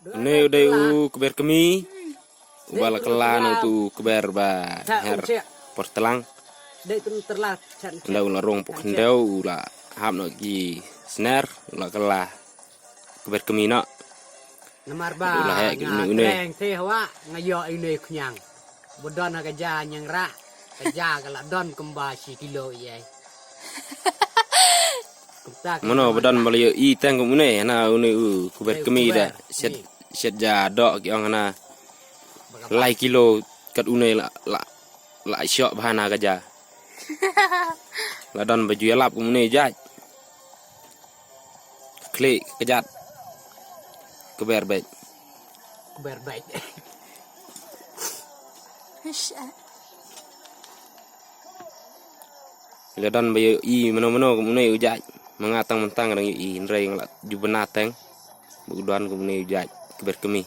Ini udah keber kemi. Ubala kelan tu keber ba her portelang. Nda ulah rong pok ndau ulah hap no gi snare ulah kelah keber kemi nak. Namar ba ngeng teh wa ngayo ini kunyang. Bodon kerja nyang rak kerja kalau don kembali kilo ye. Mana badan balik i tang kumune na une keber kemi dah set jadok yang na lai kilo kat une la syok bahana kerja. Ladon baju yalap kumune jaj. Klik kejat. Keber baik. Keber baik. Ladon baju i mano-mano kumune ujaj. Mengatang mentang dengan i nrei ngelak jubenateng. Bukuduan kumune ujaj keber kemi.